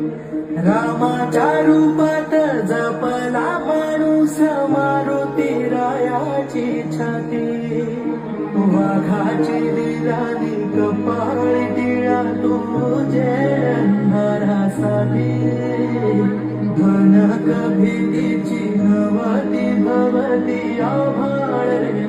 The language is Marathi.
रामाच्या रूपात जपला माणूस मारुती रायाची छाती, वाघाची दिलानी कपाळी टिळा तुझे अंधारासाठी, धनक भीतीची नवती भवती आभाळ रे